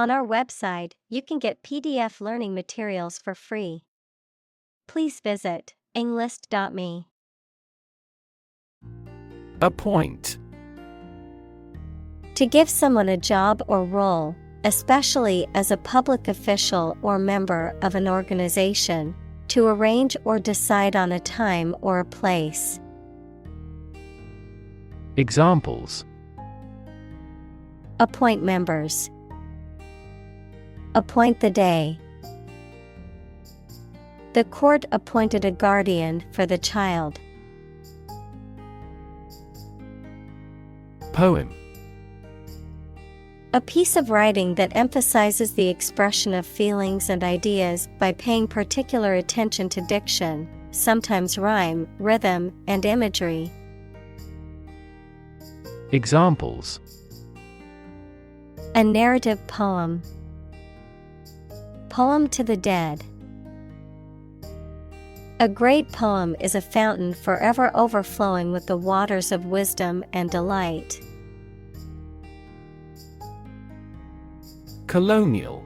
On our website, you can get PDF learning materials for free. Please visit englist.me. Appoint. To give someone a job or role, especially as a public official or member of an organization, to arrange or decide on a time or a place. Examples: Appoint members. Appoint the day. The court appointed a guardian for the child. Poem. A piece of writing that emphasizes the expression of feelings and ideas by paying particular attention to diction, sometimes rhyme, rhythm, and imagery. Examples: A narrative poem. Poem to the dead. A great poem is a fountain forever overflowing with the waters of wisdom and delight. Colonial.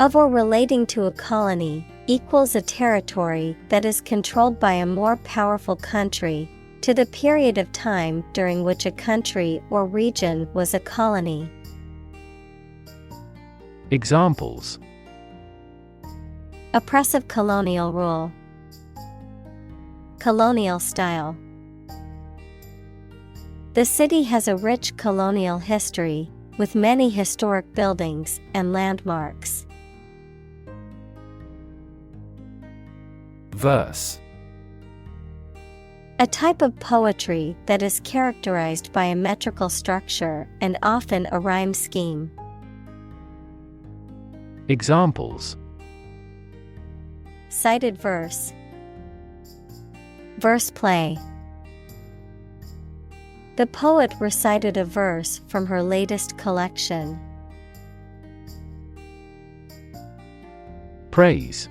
Of or relating to a colony, equals a territory that is controlled by a more powerful country, to the period of time during which a country or region was a colony. Examples: Oppressive colonial rule. Colonial style. The city has a rich colonial history, with many historic buildings and landmarks. Verse. A type of poetry that is characterized by a metrical structure and often a rhyme scheme. Examples: Cited verse. Verse play. The poet recited a verse from her latest collection. Praise.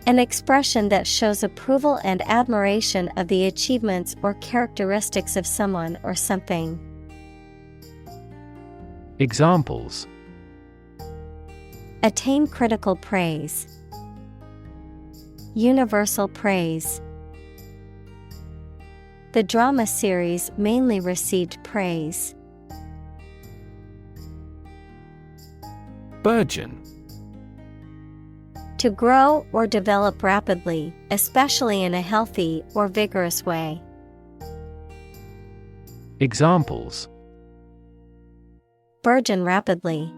An expression that shows approval and admiration of the achievements or characteristics of someone or something. Examples: Attain critical praise. Universal praise. The drama series mainly received praise. Burgeon. To grow or develop rapidly, especially in a healthy or vigorous way. Examples: Burgeon rapidly.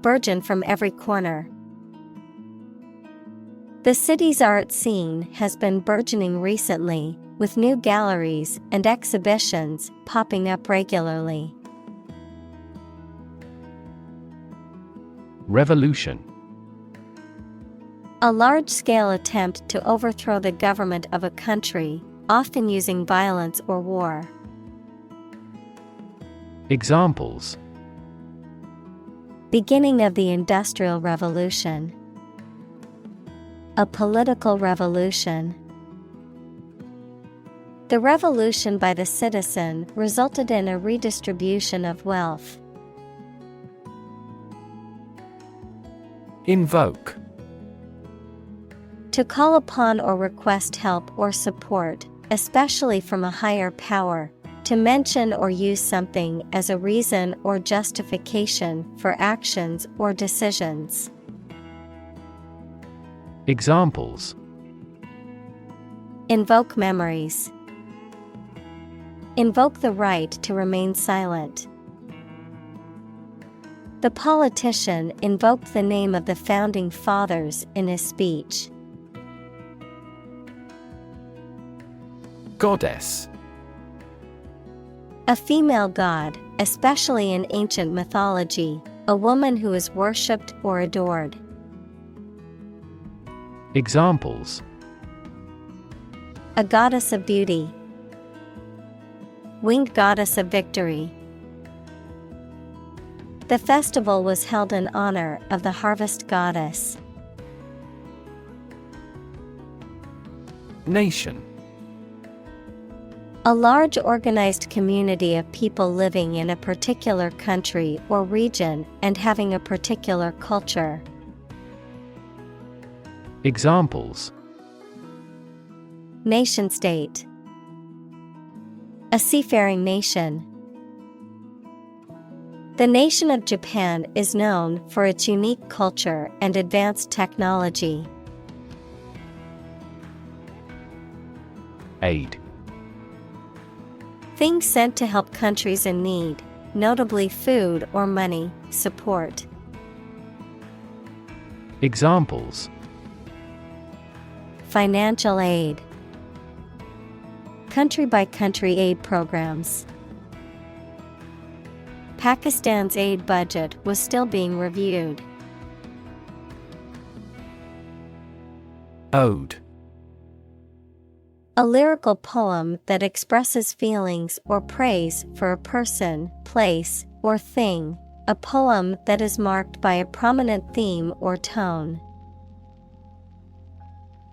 Burgeon from every corner. The city's art scene has been burgeoning recently, with new galleries and exhibitions popping up regularly. Revolution. A large-scale attempt to overthrow the government of a country, often using violence or war. Examples: Beginning of the Industrial Revolution. A political revolution. The revolution by the citizen resulted in a redistribution of wealth. Invoke. To call upon or request help or support, especially from a higher power. To mention or use something as a reason or justification for actions or decisions. Examples: Invoke memories. Invoke the right to remain silent. The politician invoked the name of the founding fathers in his speech. Goddess. A female god, especially in ancient mythology, a woman who is worshipped or adored. Examples: A goddess of beauty. Winged goddess of victory. The festival was held in honor of the harvest goddess. Nation. A large organized community of people living in a particular country or region and having a particular culture. Examples: Nation-state. A seafaring nation. The nation of Japan is known for its unique culture and advanced technology. Aid. Things sent to help countries in need, notably food or money, support. Examples: Financial aid. Country-by-country aid programs. Pakistan's aid budget was still being reviewed. Ode. A lyrical poem that expresses feelings or praise for a person, place, or thing. A poem that is marked by a prominent theme or tone.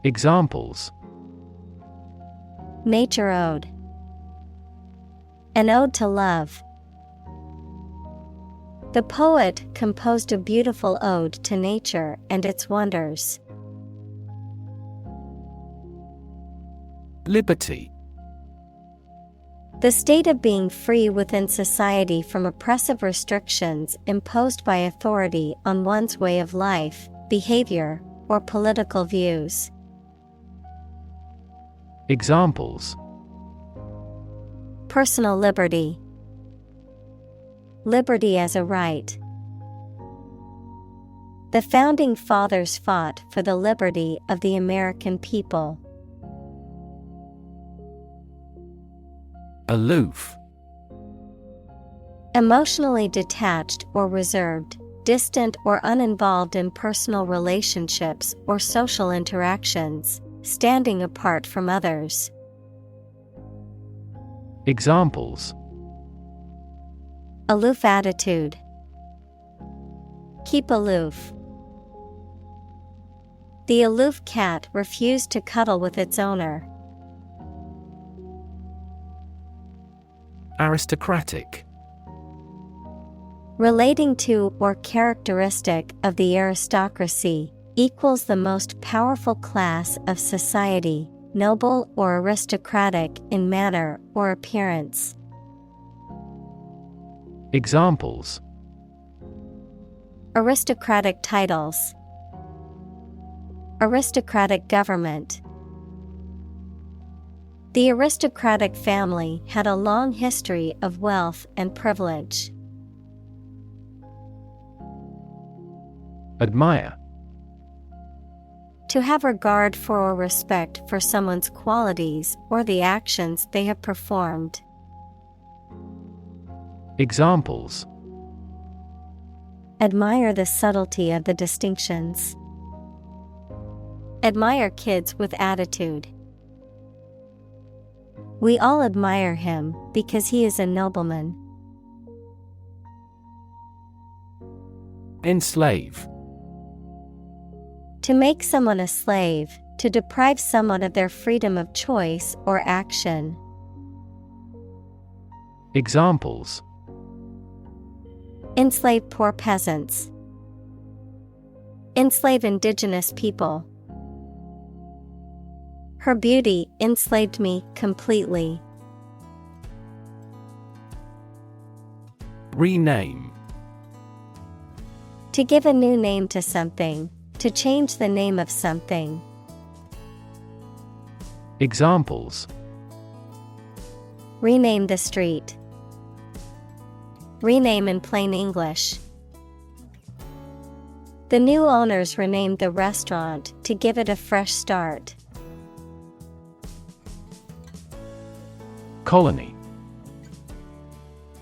Examples: Nature ode. An ode to love. The poet composed a beautiful ode to nature and its wonders. Liberty. The state of being free within society from oppressive restrictions imposed by authority on one's way of life, behavior, or political views. Examples: Personal liberty. Liberty as a right. The founding fathers fought for the liberty of the American people. Aloof. Emotionally detached or reserved, distant or uninvolved in personal relationships or social interactions, standing apart from others. Examples: Aloof attitude. Keep aloof. The aloof cat refused to cuddle with its owner. Aristocratic. Relating to or characteristic of the aristocracy, equals the most powerful class of society, noble or aristocratic in manner or appearance. Examples: Aristocratic titles. Aristocratic government. The aristocratic family had a long history of wealth and privilege. Admire. To have regard for or respect for someone's qualities or the actions they have performed. Examples: Admire the subtlety of the distinctions. Admire kids with attitude. We all admire him because he is a nobleman. Enslave. To make someone a slave, to deprive someone of their freedom of choice or action. Examples: Enslave poor peasants. Enslave indigenous people. Her beauty enslaved me completely. Rename. To give a new name to something, to change the name of something. Examples: Rename the street. Rename in plain English. The new owners renamed the restaurant to give it a fresh start. Colony.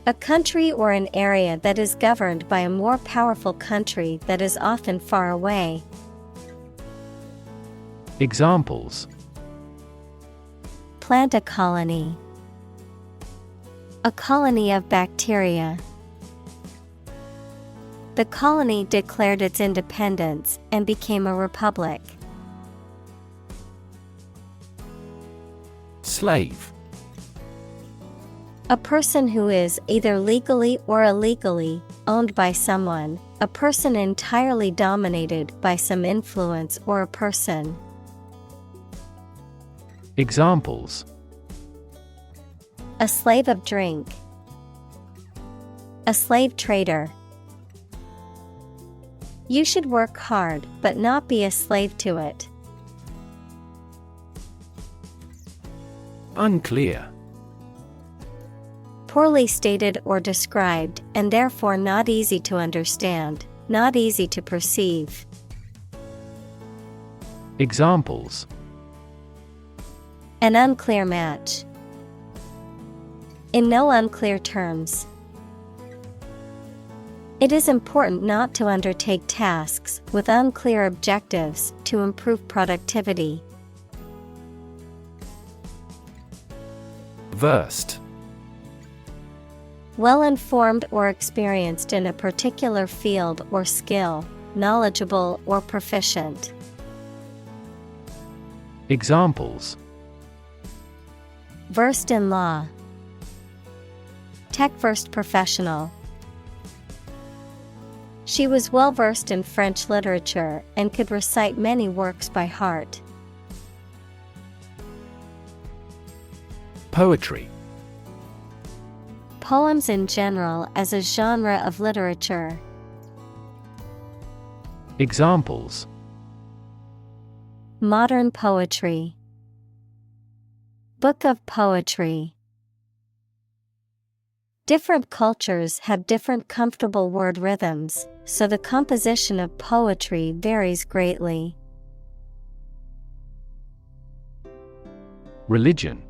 A country or an area that is governed by a more powerful country that is often far away. Examples: Plant a colony. A colony of bacteria. The colony declared its independence and became a republic. Slave. A person who is either legally or illegally owned by someone, a person entirely dominated by some influence or a person. Examples: A slave of drink. A slave trader. You should work hard but not be a slave to it. Unclear. Poorly stated or described, and therefore not easy to understand, not easy to perceive. Examples: An unclear match. In no unclear terms. It is important not to undertake tasks with unclear objectives to improve productivity. Versed. Well-informed or experienced in a particular field or skill, knowledgeable or proficient. Examples: Versed in law. Tech-versed professional. She was well-versed in French literature and could recite many works by heart. Poetry. Poems in general as a genre of literature. Examples: Modern poetry. Book of poetry. Different cultures have different comfortable word rhythms, so the composition of poetry varies greatly. Religion.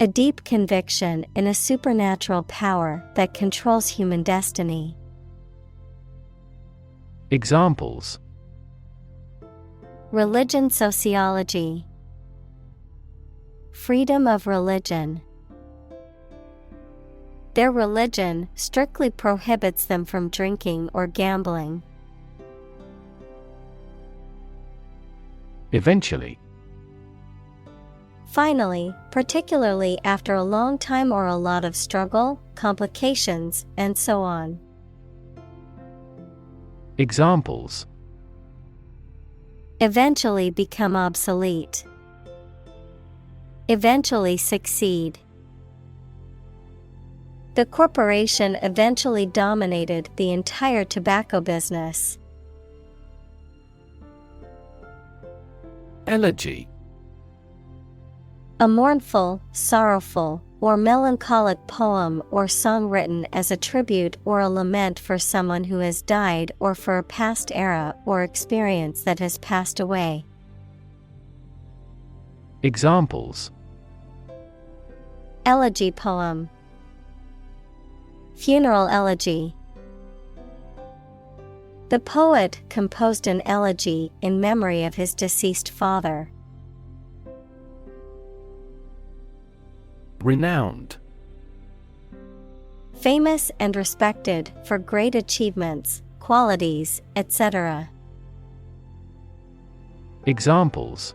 A deep conviction in a supernatural power that controls human destiny. Examples: Religion sociology. Freedom of religion. Their religion strictly prohibits them from drinking or gambling. Eventually. Finally, particularly after a long time or a lot of struggle, complications, and so on. Examples: Eventually become obsolete. Eventually succeed. The corporation eventually dominated the entire tobacco business. Elegy. A mournful, sorrowful, or melancholic poem or song written as a tribute or a lament for someone who has died or for a past era or experience that has passed away. Examples: Elegy poem. Funeral elegy. The poet composed an elegy in memory of his deceased father. Renowned. Famous and respected for great achievements, qualities, etc. Examples: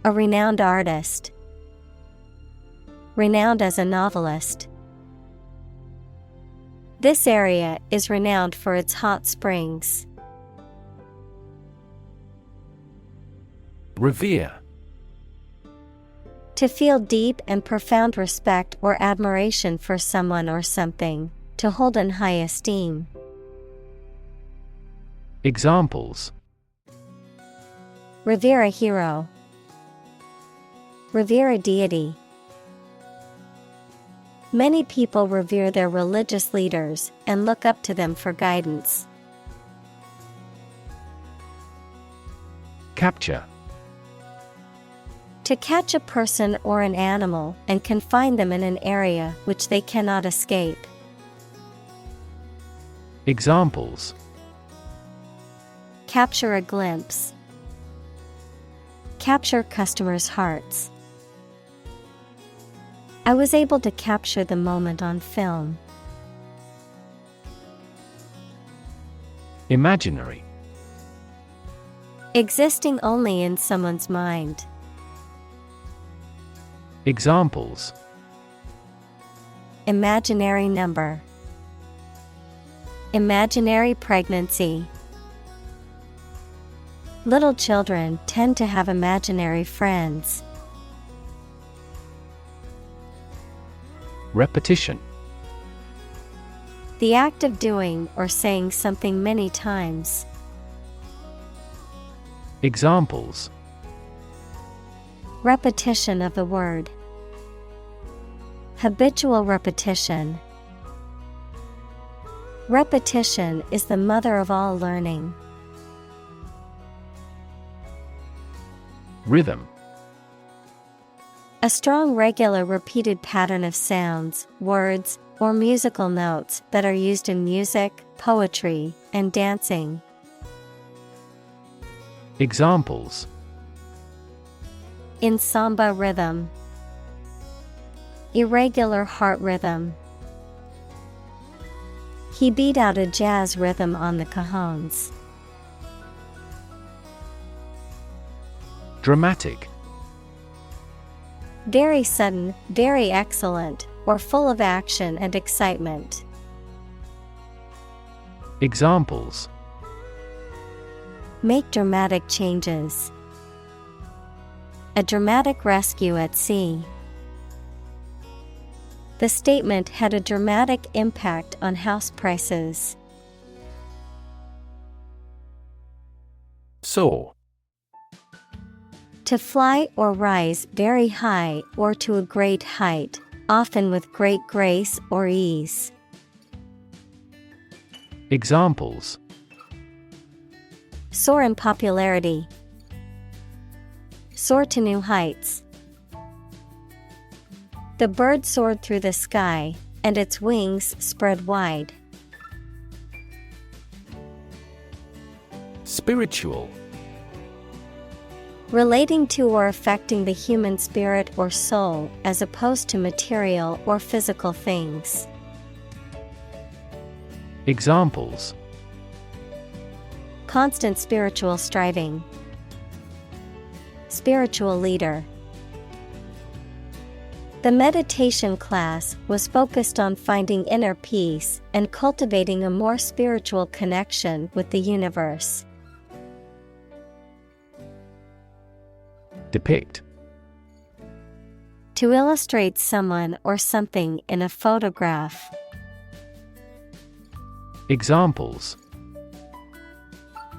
A renowned artist. Renowned as a novelist. This area is renowned for its hot springs. Revere. To feel deep and profound respect or admiration for someone or something, to hold in high esteem. Examples: Revere a hero. Revere a deity. Many people revere their religious leaders and look up to them for guidance. Capture. To catch a person or an animal and confine them in an area which they cannot escape. Examples: Capture a glimpse. Capture customers' hearts. I was able to capture the moment on film. Imaginary. Existing only in someone's mind. Examples: imaginary number, imaginary pregnancy. Little children tend to have imaginary friends. Repetition. The act of doing or saying something many times. Examples: repetition of the word, habitual repetition. Repetition is the mother of all learning. Rhythm. A strong, regular, repeated pattern of sounds, words, or musical notes that are used in music, poetry, and dancing. Examples: in samba rhythm, irregular heart rhythm. He beat out a jazz rhythm on the cajones. Dramatic. Very sudden, very excellent, or full of action and excitement. Examples: make dramatic changes. A dramatic rescue at sea. The statement had a dramatic impact on house prices. Soar. To fly or rise very high or to a great height, often with great grace or ease. Examples: soar in popularity. Soar to new heights. The bird soared through the sky, and its wings spread wide. Spiritual. Relating to or affecting the human spirit or soul as opposed to material or physical things. Examples: constant spiritual striving. Spiritual leader. The meditation class was focused on finding inner peace and cultivating a more spiritual connection with the universe. Depict. To illustrate someone or something in a photograph. Examples: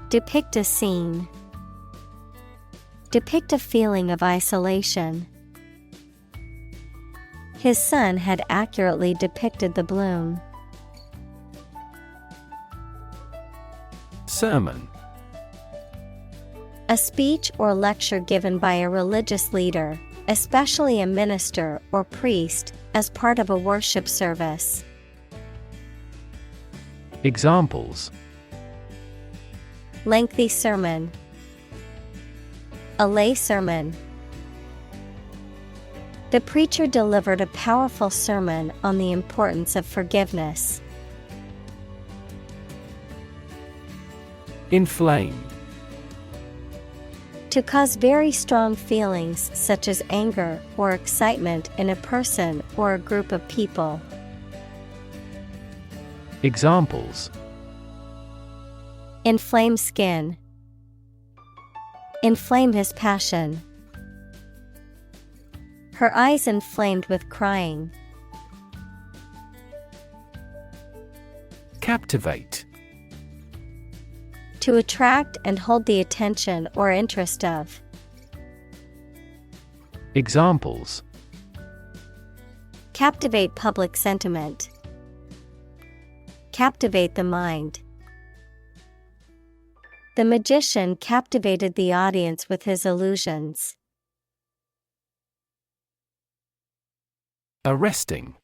depict a scene. Depict a feeling of isolation. His son had accurately depicted the bloom. Sermon. A speech or lecture given by a religious leader, especially a minister or priest, as part of a worship service. Examples: lengthy sermon. A lay sermon. The preacher delivered a powerful sermon on the importance of forgiveness. Inflame. To cause very strong feelings such as anger or excitement in a person or a group of people. Examples: inflame skin. Inflame his passion. Her eyes inflamed with crying. Captivate. To attract and hold the attention or interest of. Examples: captivate public sentiment. Captivate the mind. The magician captivated the audience with his illusions. Arresting.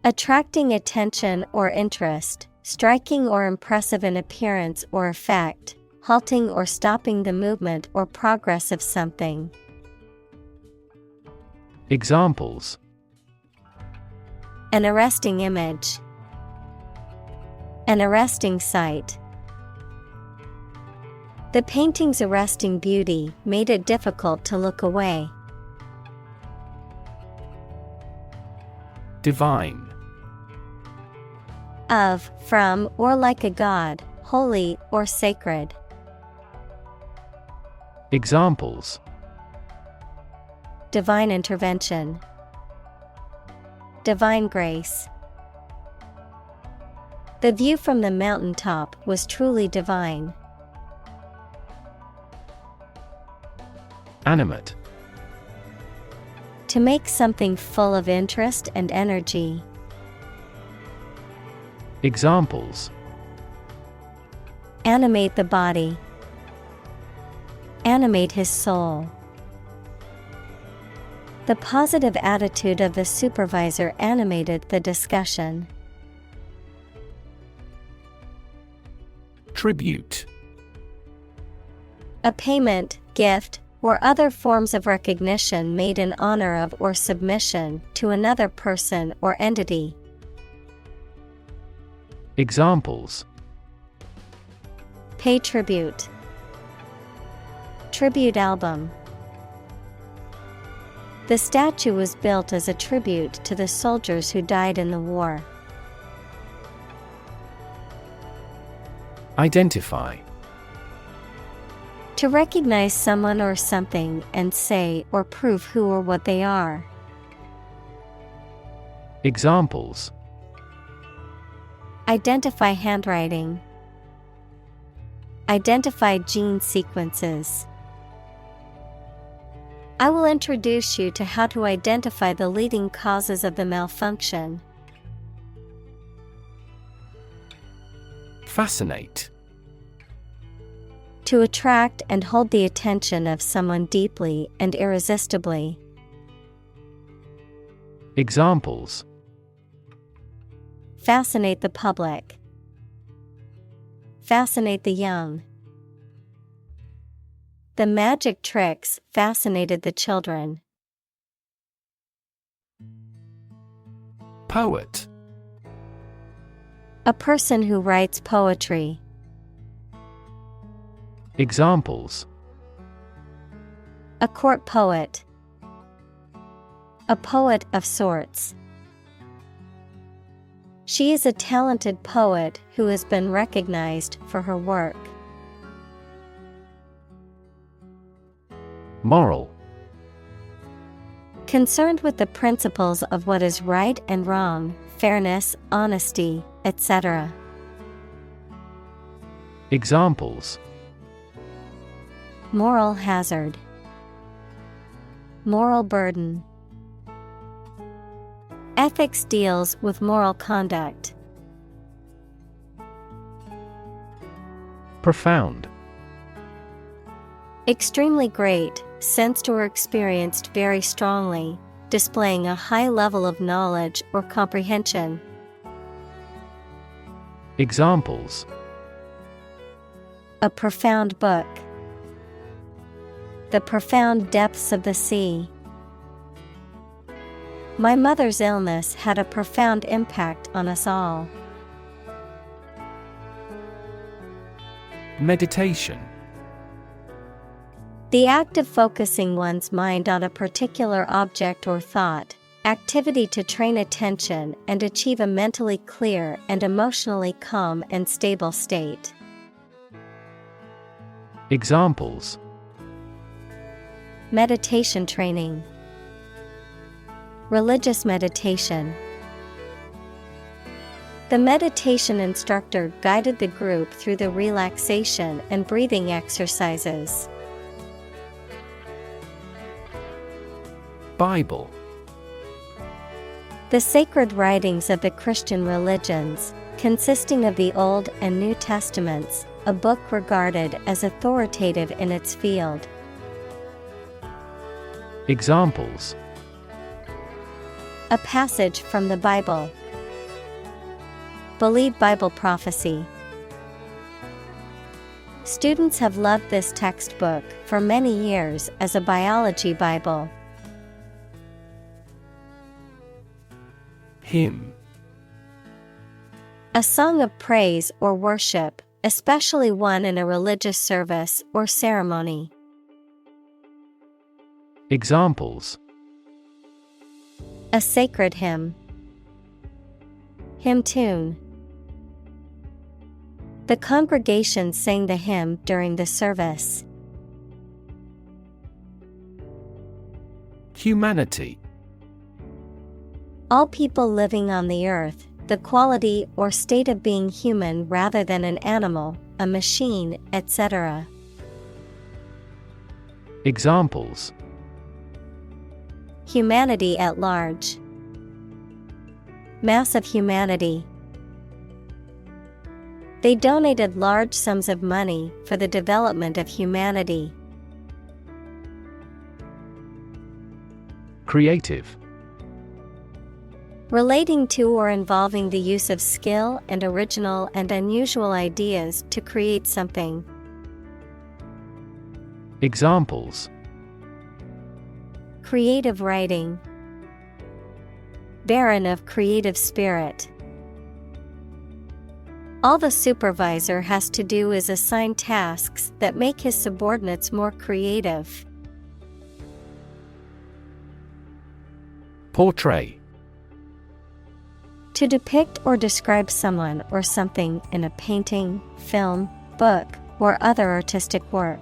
Attracting attention or interest, striking or impressive in appearance or effect, halting or stopping the movement or progress of something. Examples: an arresting image. An arresting sight. The painting's arresting beauty made it difficult to look away. Divine. Of, from, or like a god, holy or sacred. Examples: Divine intervention. Divine grace. The view from the mountaintop was truly divine. Animate. To make something full of interest and energy. Examples: Animate the body. Animate his soul. The positive attitude of the supervisor animated the discussion. Tribute. A payment, gift, or other forms of recognition made in honor of or submission to another person or entity. Examples: Pay tribute. Tribute album. The statue was built as a tribute to the soldiers who died in the war. Identify. To recognize someone or something and say or prove who or what they are. Examples: Identify handwriting. Identify gene sequences. I will introduce you to how to identify the leading causes of the malfunction. Fascinate. To attract and hold the attention of someone deeply and irresistibly. Examples: Fascinate the public. Fascinate the young. The magic tricks fascinated the children. Poet. A person who writes poetry. Examples: A court poet. A poet of sorts. She is a talented poet who has been recognized for her work. Moral. Concerned with the principles of what is right and wrong, fairness, honesty, etc. Examples: Moral hazard. Moral burden. Ethics deals with moral conduct. Profound. Extremely great, sensed or experienced very strongly, displaying a high level of knowledge or comprehension. Examples: A profound book. The profound depths of the sea. My mother's illness had a profound impact on us all. Meditation. The act of focusing one's mind on a particular object or thought, activity to train attention and achieve a mentally clear and emotionally calm and stable state. Examples: Meditation training. Religious meditation. The meditation instructor guided the group through the relaxation and breathing exercises. Bible. The sacred writings of the Christian religions, consisting of the Old and New Testaments, a book regarded as authoritative in its field. Examples: A passage from the Bible. Believe Bible prophecy. Students have loved this textbook for many years as a biology Bible. Hymn. A song of praise or worship, especially one in a religious service or ceremony. Examples: A sacred hymn. Hymn tune. The congregation sang the hymn during the service. Humanity. All people living on the earth, the quality or state of being human rather than an animal, a machine, etc. Examples: humanity at large, mass of humanity. They donated large sums of money for the development of humanity. Creative. Relating to or involving the use of skill and original and unusual ideas to create something. Examples: creative writing, barren of creative spirit. All the supervisor has to do is assign tasks that make his subordinates more creative. Portray. To depict or describe someone or something in a painting, film, book, or other artistic work.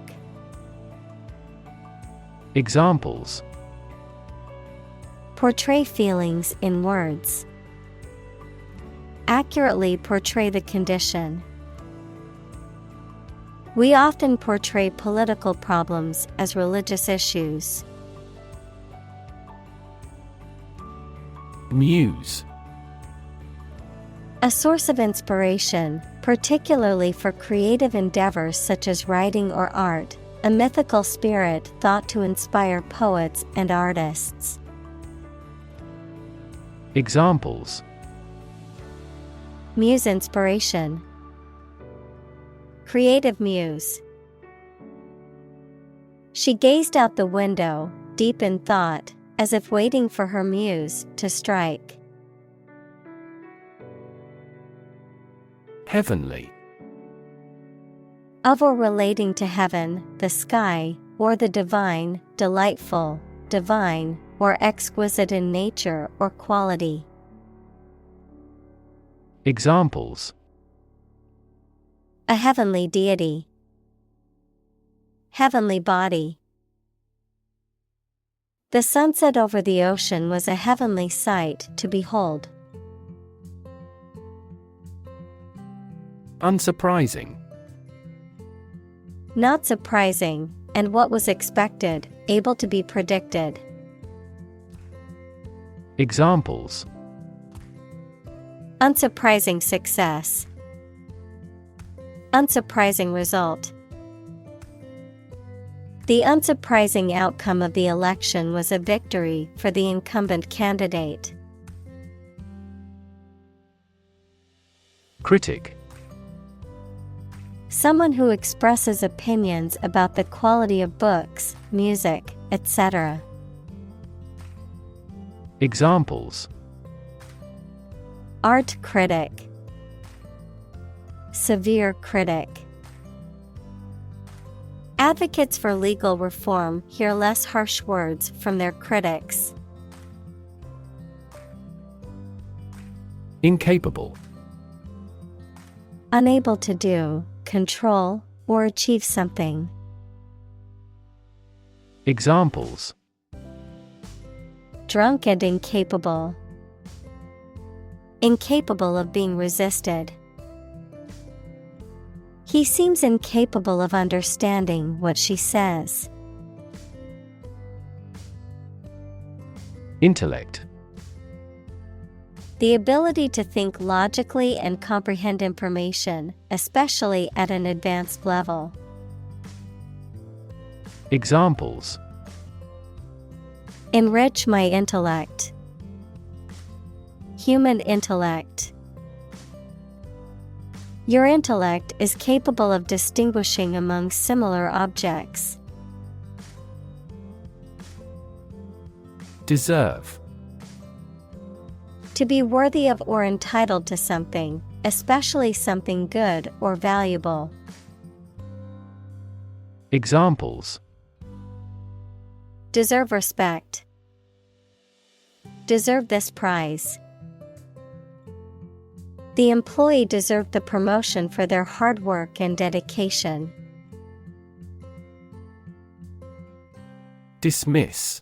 Examples: portray feelings in words. Accurately portray the condition. We often portray political problems as religious issues. Muse. A source of inspiration, particularly for creative endeavors such as writing or art, a mythical spirit thought to inspire poets and artists. Examples: muse inspiration, creative muse. She gazed out the window, deep in thought, as if waiting for her muse to strike. Heavenly. Of or relating to heaven, the sky, or the divine, delightful, divine, or exquisite in nature or quality. Examples: a heavenly deity, heavenly body. The sunset over the ocean was a heavenly sight to behold. Unsurprising. Not surprising, and what was expected, able to be predicted. Examples: unsurprising success, unsurprising result. The unsurprising outcome of the election was a victory for the incumbent candidate. Critic. Someone who expresses opinions about the quality of books, music, etc. Examples: art critic, severe critic. Advocates for legal reform hear less harsh words from their critics. Incapable. Unable to do, control, or achieve something. Examples: drunk and incapable. Incapable of being resisted. He seems incapable of understanding what she says. Intellect. The ability to think logically and comprehend information, especially at an advanced level. Examples: enrich my intellect. Human intellect. Your intellect is capable of distinguishing among similar objects. Deserve. To be worthy of or entitled to something, especially something good or valuable. Examples: deserve respect. Deserve this prize. The employee deserved the promotion for their hard work and dedication. Dismiss.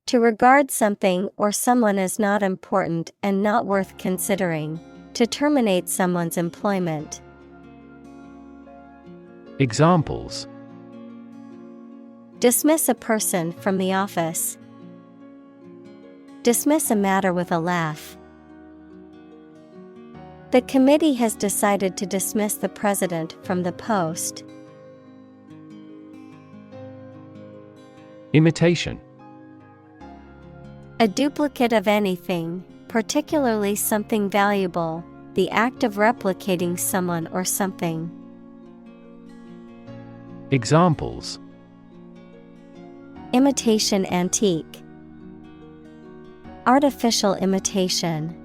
To regard something or someone as not important and not worth considering. To terminate someone's employment. Examples: Dismiss a person from the office. Dismiss a matter with a laugh. The committee has decided to dismiss the president from the post. Imitation. A duplicate of anything, particularly something valuable, the act of replicating someone or something. Examples: Imitation antique. Artificial imitation.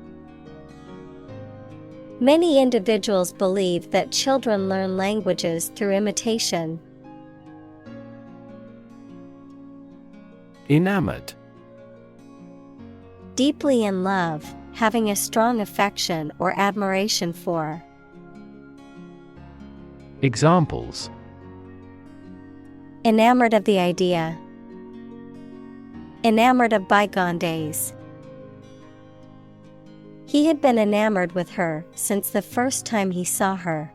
Many individuals believe that children learn languages through imitation. Enamored. Deeply in love, having a strong affection or admiration for. Examples: Enamored of the idea. Enamored of bygone days. He had been enamored with her since the first time he saw her.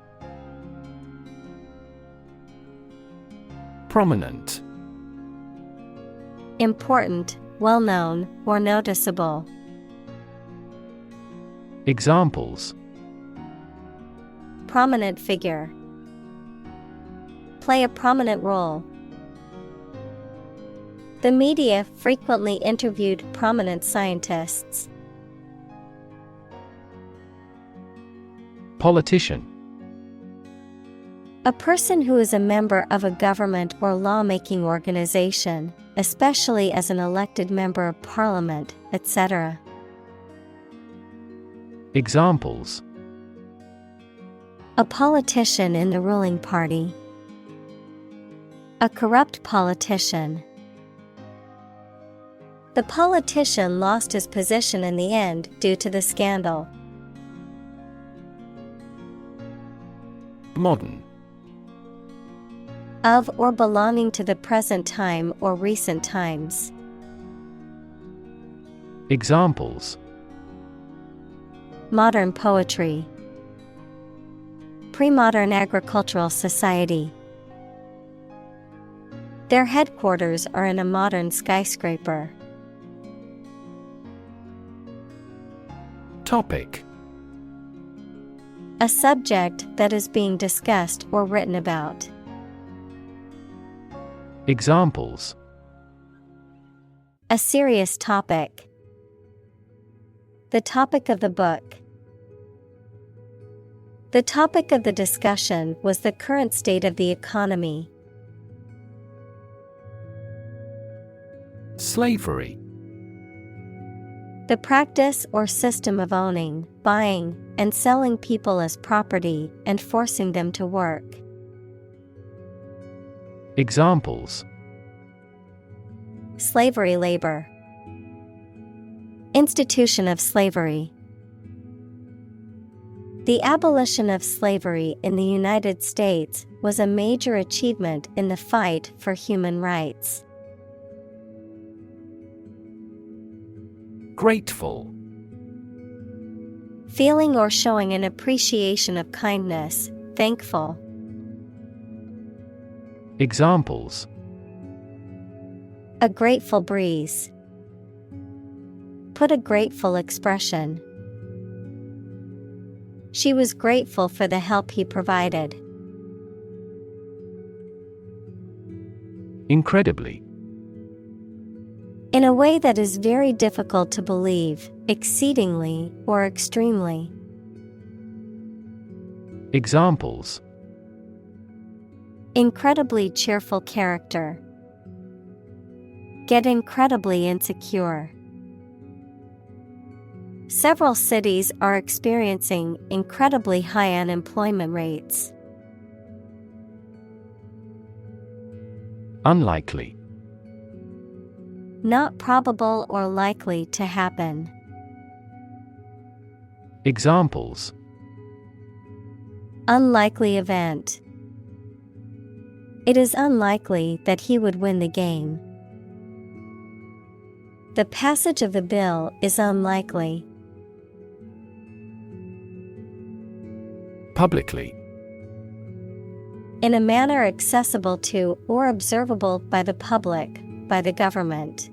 Prominent. Important, well-known, or noticeable. Examples: Prominent figure. Play a prominent role. The media frequently interviewed prominent scientists. Politician. A person who is a member of a government or lawmaking organization, especially as an elected member of parliament, etc. Examples: A politician in the ruling party. A corrupt politician. The politician lost his position in the end due to the scandal. Modern. Of or belonging to the present time or recent times. Examples: Modern poetry. Pre-modern agricultural society. Their headquarters are in a modern skyscraper. Topic. A subject that is being discussed or written about. Examples: A serious topic. The topic of the book. The topic of the discussion was the current state of the economy. Slavery. The practice or system of owning, buying, and selling people as property and forcing them to work. Examples: Slavery labor. Institution of slavery. The abolition of slavery in the United States was a major achievement in the fight for human rights. Grateful. Feeling or showing an appreciation of kindness, thankful. Examples: A grateful breeze. Put a grateful expression. She was grateful for the help he provided. Incredibly. In a way that is very difficult to believe, exceedingly or extremely. Examples: Incredibly cheerful character. Get incredibly insecure. Several cities are experiencing incredibly high unemployment rates. Unlikely. Not probable or likely to happen. Examples. Unlikely event. It is unlikely that he would win the game. The passage of the bill is unlikely. Publicly. In a manner accessible to or observable by the public, by the government.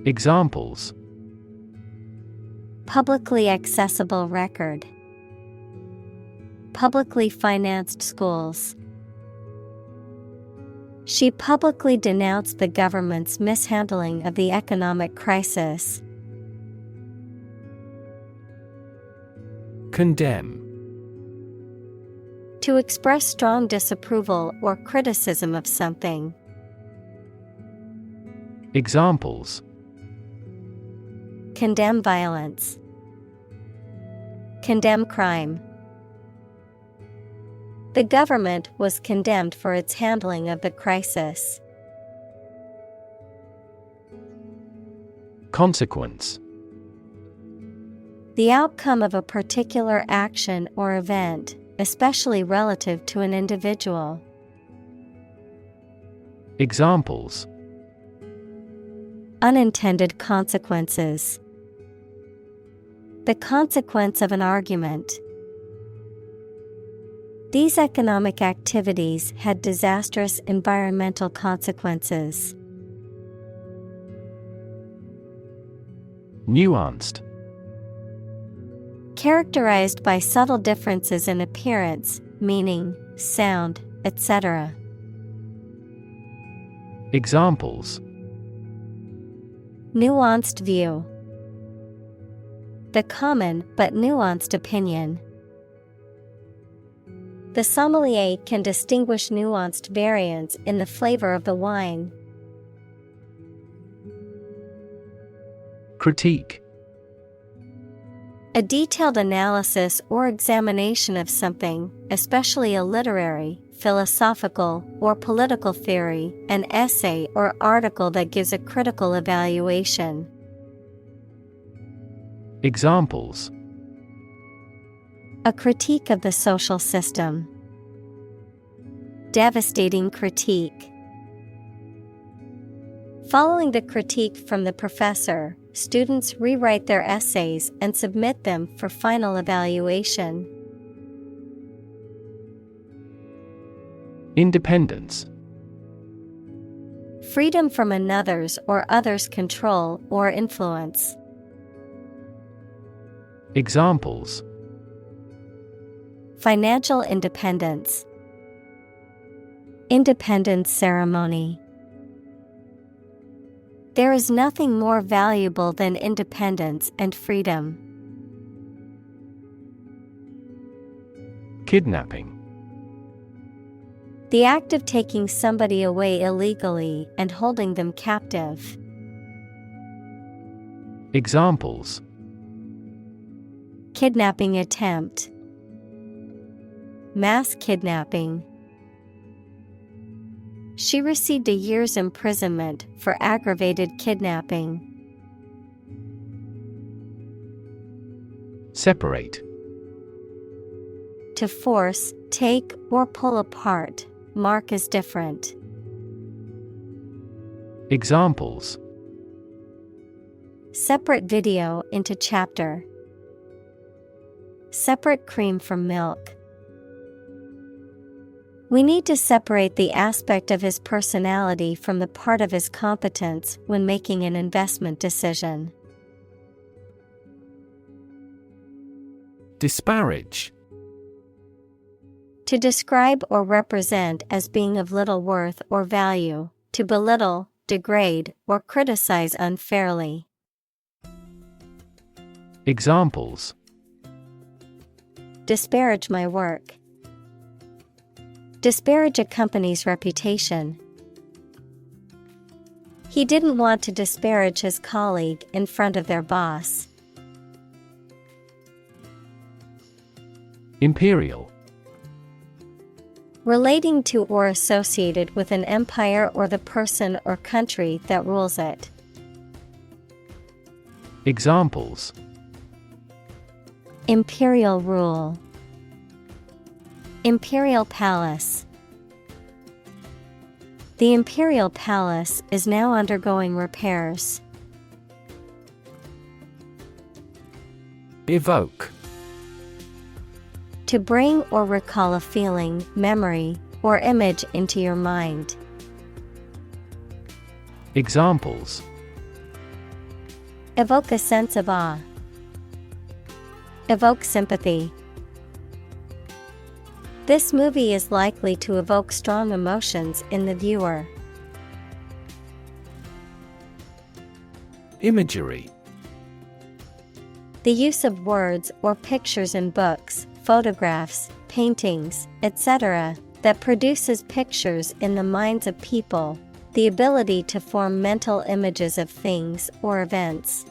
Examples. Publicly accessible record. Publicly financed schools. She publicly denounced the government's mishandling of the economic crisis. Condemn. To express strong disapproval or criticism of something. Examples. Condemn violence. Condemn crime. The government was condemned for its handling of the crisis. Consequence. The outcome of a particular action or event, especially relative to an individual. Examples. Unintended consequences. The consequence of an argument. These economic activities had disastrous environmental consequences. Nuanced. Characterized by subtle differences in appearance, meaning, sound, etc. Examples. Nuanced view. The common but nuanced opinion. The sommelier can distinguish nuanced variants in the flavor of the wine. Critique. A detailed analysis or examination of something, especially a literary, philosophical, or political theory, an essay or article that gives a critical evaluation. Examples. A critique of the social system. Devastating critique. Following the critique from the professor, students rewrite their essays and submit them for final evaluation. Independence. Freedom from another's or others' control or influence. Examples. Financial independence. Independence ceremony. There is nothing more valuable than independence and freedom. Kidnapping. The act of taking somebody away illegally and holding them captive. Examples. Kidnapping attempt. Mass kidnapping. She received a year's imprisonment for aggravated kidnapping. Separate. To force, take, or pull apart, mark as different. Examples. Separate video into chapter. Separate cream from milk. We need to separate the aspect of his personality from the part of his competence when making an investment decision. Disparage. To describe or represent as being of little worth or value, to belittle, degrade, or criticize unfairly. Examples. Disparage my work. Disparage a company's reputation. He didn't want to disparage his colleague in front of their boss. Imperial. Relating to or associated with an empire or the person or country that rules it. Examples. Imperial rule. Imperial palace. The Imperial Palace is now undergoing repairs. Evoke. To bring or recall a feeling, memory, or image into your mind. Examples: Evoke a sense of awe. Evoke sympathy. This movie is likely to evoke strong emotions in the viewer. Imagery. The use of words or pictures in books, photographs, paintings, etc., that produces pictures in the minds of people, the ability to form mental images of things or events.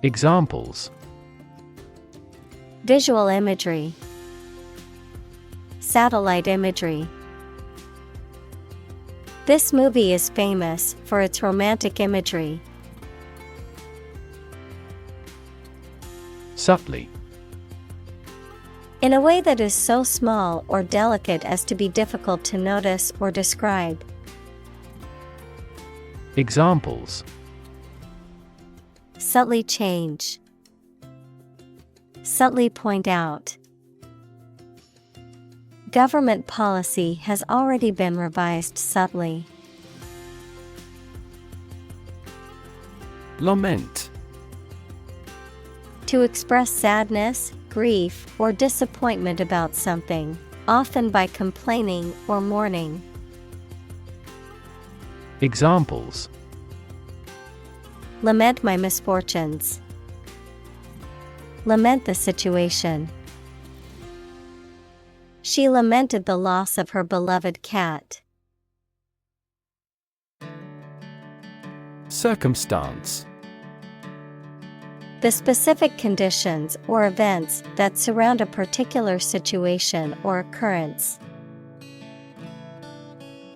Examples: Visual imagery. Satellite imagery. This movie is famous for its romantic imagery. Subtly. In a way that is so small or delicate as to be difficult to notice or describe. Examples: Subtly change. Subtly point out. Government policy has already been revised subtly. Lament. To express sadness, grief, or disappointment about something, often by complaining or mourning. Examples: Lament my misfortunes. Lament the situation. She lamented the loss of her beloved cat. Circumstance. The specific conditions or events that surround a particular situation or occurrence.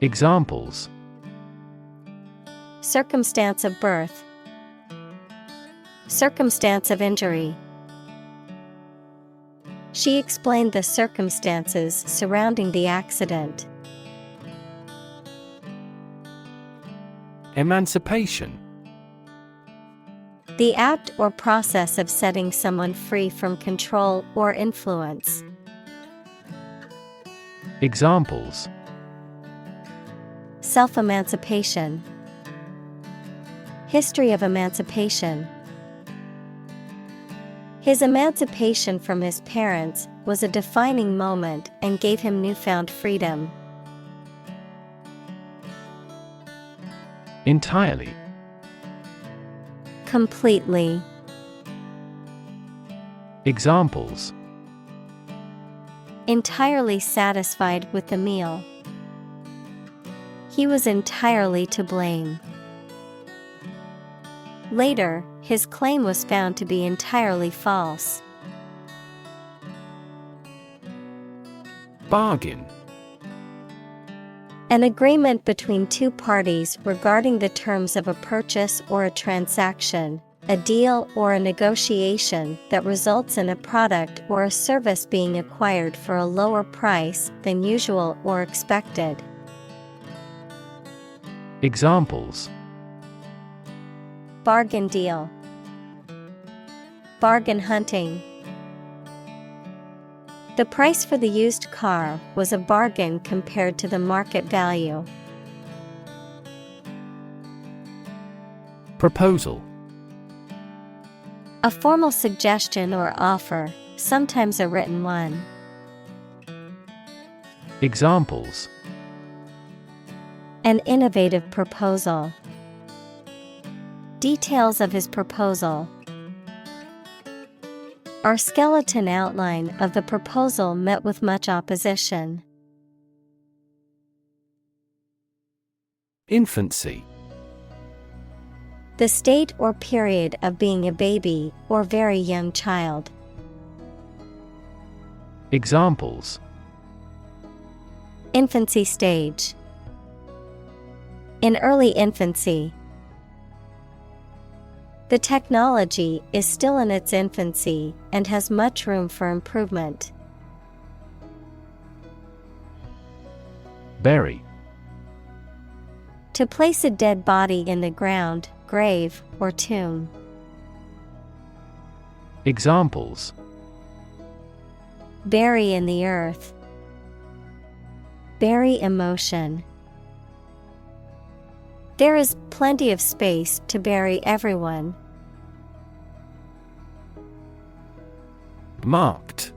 Examples: Circumstance of birth. Circumstance of injury. She explained the circumstances surrounding the accident. Emancipation. The act or process of setting someone free from control or influence. Examples: Self-emancipation. History of emancipation. His emancipation from his parents was a defining moment and gave him newfound freedom. Entirely. Completely. Examples: Entirely satisfied with the meal. He was entirely to blame. Later, his claim was found to be entirely false. Bargain. An agreement between two parties regarding the terms of a purchase or a transaction, a deal or a negotiation that results in a product or a service being acquired for a lower price than usual or expected. Examples: Bargain deal. Bargain hunting. The price for the used car was a bargain compared to the market value. Proposal. A formal suggestion or offer, sometimes a written one. Examples: An innovative proposal. Details of his proposal. Our skeleton outline of the proposal met with much opposition. Infancy. The state or period of being a baby or very young child. Examples: Infancy stage. In early infancy. The technology is still in its infancy and has much room for improvement. Bury. To place a dead body in the ground, grave, or tomb. Examples: Bury in the earth. Bury emotion. There is plenty of space to bury everyone. Marked.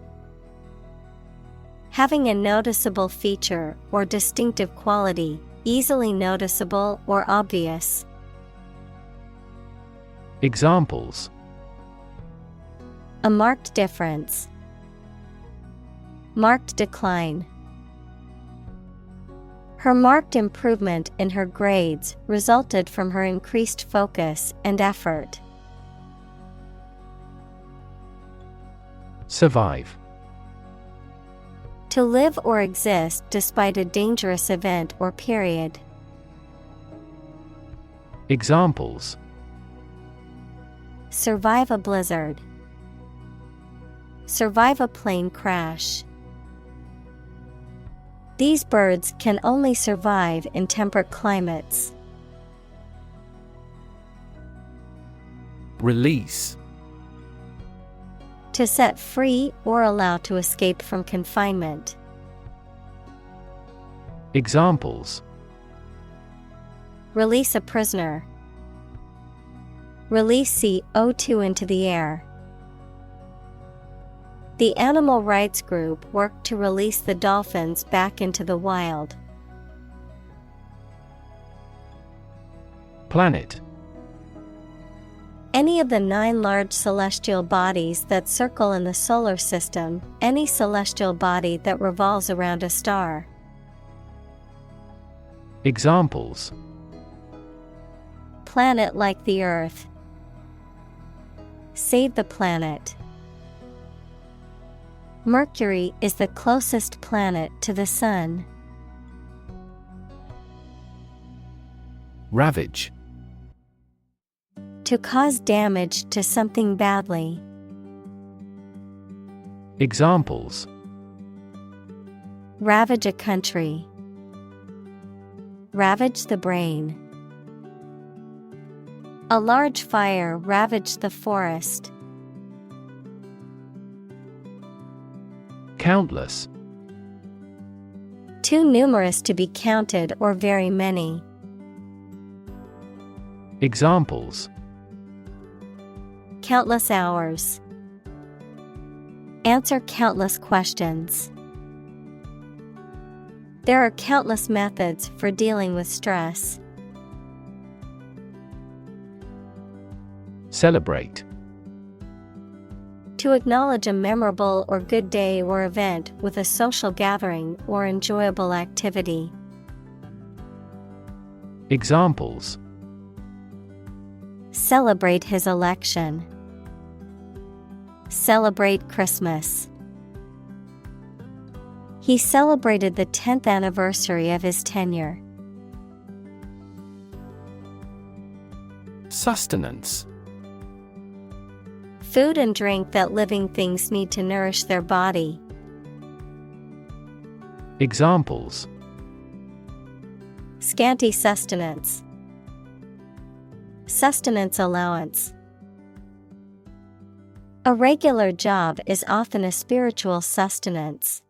Having a noticeable feature or distinctive quality, easily noticeable or obvious. Examples: A marked difference. Marked decline. Her marked improvement in her grades resulted from her increased focus and effort. Survive. To live or exist despite a dangerous event or period. Examples: Survive a blizzard. Survive a plane crash. These birds can only survive in temperate climates. Release. To set free or allow to escape from confinement. Examples: Release a prisoner. Release CO2 into the air. The animal rights group worked to release the dolphins back into the wild. Planet. Any of the 9 large celestial bodies that circle in the solar system, any celestial body that revolves around a star. Examples: Planet like the Earth. Save the planet. Mercury is the closest planet to the Sun. Ravage. To cause damage to something badly. Examples: Ravage a country. Ravage the brain. A large fire ravaged the forest. Countless. Too numerous to be counted or very many. Examples: Countless hours. Answer countless questions. There are countless methods for dealing with stress. Celebrate. To acknowledge a memorable or good day or event with a social gathering or enjoyable activity. Examples: Celebrate his election. Celebrate Christmas. He celebrated the 10th anniversary of his tenure. Sustenance. Food and drink that living things need to nourish their body. Examples: Scanty sustenance. Sustenance allowance. A regular job is often a spiritual sustenance.